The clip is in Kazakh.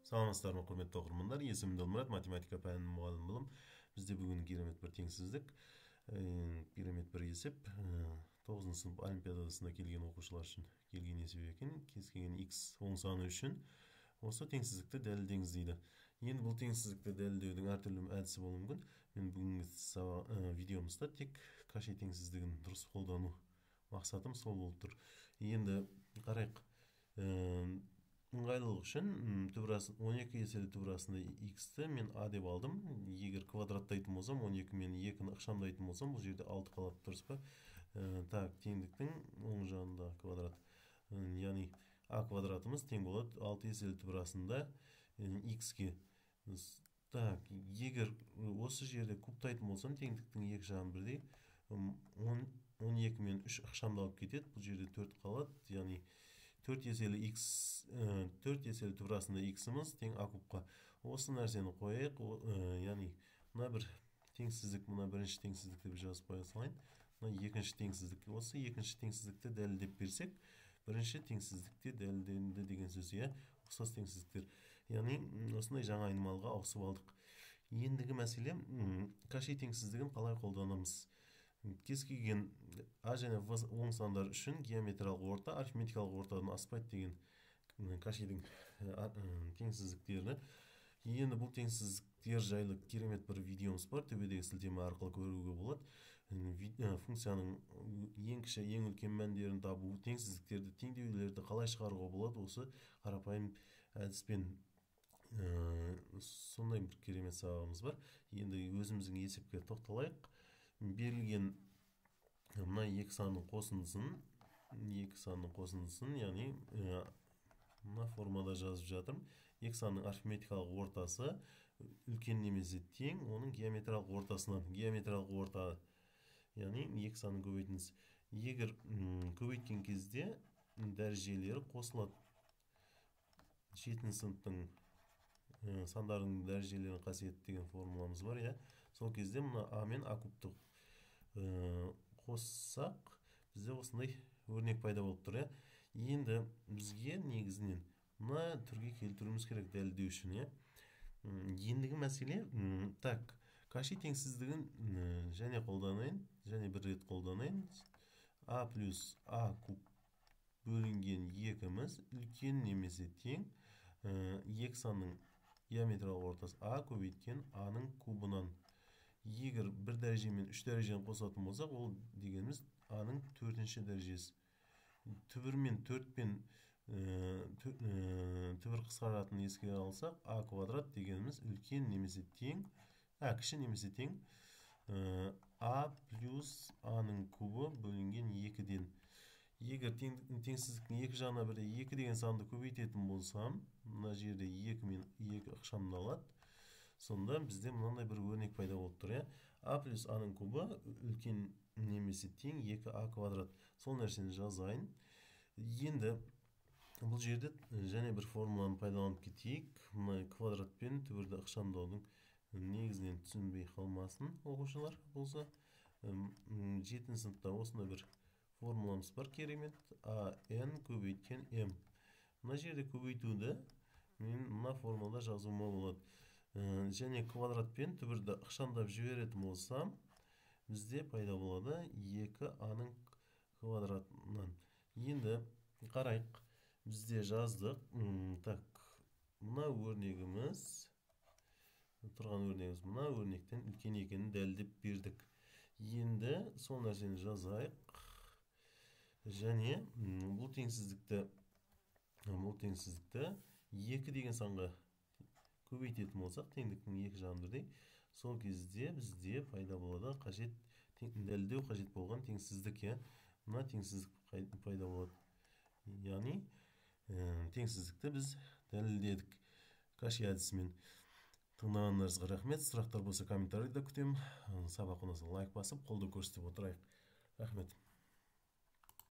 Саламатсыздар ма, құрметті оқырмандар. Есімім Дылмұрат, математика пәнінің мұғалімі болам. Бізде бүгін керемет бір теңсіздік, керемет бір есеп. 9 сынып олимпиадасына келген оқушылар үшін келген есеп екен. Кез келген x оң саны үшін осы теңсіздікті дәлелдеңіз дейді. Енді бұл теңсіздікті дәлелдеудің әртүрлі әдісі болуы мүмкін. Мен бүгінгі видеомызда тек Каши теңсіздігін дұрыс қолдану мақсатым сол болып тұр. Енді қарайық. Ыңғайлылық үшін 12 еселі түбірасында x-ті мен a деп алдым. Егер квадраттайтын болсам, 12 мен 2-ні ықшамдайтын болсам, бұл жерде 6 қалады, дұрыс па? Так, теңдіктің оң жағында квадрат. Яғни a квадратымыз тең болады 6 еселі түбірасында x-ке. Так, егер осы жерде кубтайтын болсам, теңдіктің екі жағын бірдей 12 мен 3 ықшамдалып кетеді. Бұл жерде 4 қалады, яғни 4 еселі түбірасында x-іміз тең a кубқа. Осы нәрсені қойайық. Яғни мына бір теңсіздік, мына бірінші теңсіздікті бір жазып қоя салайын. Мына екінші теңсіздік. Осы екінші теңсіздікті дәлелдеп берсек, бірінші теңсіздікте дәлелденді деген сөз, ұқсас теңсіздіктер. Яғни осындай жаңа айнымалыға ауысып алдық. Ендігі мәселе Каши теңсіздігін қалай қолданамыз? Кез келген a және v оң сандар үшін геометриялық орта арифметикалық ортадан аспайды деген Кашидің теңсіздіктері. Енді бұл теңсіздіктер жайлы керемет бір видеомыз бар, төбедегі сілтеме арқылы көруге болады. Функцияның ең кіші, ең үлкен мәндерін табу, теңсіздіктерді, теңдеулерді қалай шығаруға болады, осы қарапайым әдіспен сондай бір керемет сабағымыз бар. Енді өзіміздің есепке тоқталайық. Берілген мына екі санның қосындысын, яғни мына формада жазып жатырмын. Екі санның арифметикалық ортасы үлкен немесе тең, оның геометриялық ортасынан, геометриялық орта, яғни екі санның көбейтіндісі. Егер көбейткен кезде дәрежелері қосылады. 7 сыныптың сандардың дәрежелерін қасиетті деген формуламыз бар, сол кезде мына a мен a кубты қоссақ, бізде осындай өрнек пайда болып тұр. Енді бізге негізінен мына түрге келтіруіміз керек дәлелдеу үшін. Ендігі мәселе, так, Каши теңсіздігін және қолданайын, және бір рет қолданайын. a плюс a куб бөлінген 2-міз үлкен немесе тең екі санның геометриялық ортасы a көбейткен a-ның кубынан. Егер бір дәреже мен 3 дәрежені қосатын болсақ, ол дегеніміз a-ның 4-ші дәрежесі. Түбір мен 4 пен түбір қысқаратын еске алсақ, a квадрат дегеніміз үлкен немесе тең, кіші немесе тең a плюс a-ның кубы бөлінген 2-ден. Егер теңсіздіктің екі жағына бірде 2 деген санды көбейтетін болсам, мына жерде 2 мен 2 ықшамдалады. Сонда бізде мынандай бір өрнек пайда болып тұр. a плюс a-ның кубы үлкен немесе тең 2a квадрат. Сол нәрсені жазайын. Енді бұл жерде және бір формуланы пайдаланып кетейік. Мына квадрат пен түбірді ықшамдаудың негізінен түсінбей қалмасын оқушылар болса. 7 сыныпта осындай бір формуламыз бар, керемет. a-n көбейткен m. Мына жерде көбейтуді мен мына формулада жазуыма болады. Және квадрат пен түбірді ықшамдап жіберетін болсам, бізде пайда болады 2a-ның квадратынан. Енді қарайық, бізде жаздық. Так, мына өрнегіміз, мына өрнектен үлкен екенін дәлелдеп бердік. Енді сол нәрсені жазайық. Және бұл теңсіздікті 2 деген санға көбейтетін болсақ, теңдіктің екі жағын бірдей, сол кезде бізде пайда болады дәлелдеу қажет болған теңсіздік. Мына теңсіздік пайда болады. Яғни теңсіздікті біз дәлелдедік Каши әдісімен. Тыңдағандарыңызға рахмет. Сұрақтар болса комментарийді күтемін. Сабақ ұнаса лайк басып, қолдау көрсетіп отырайық. Рахмет.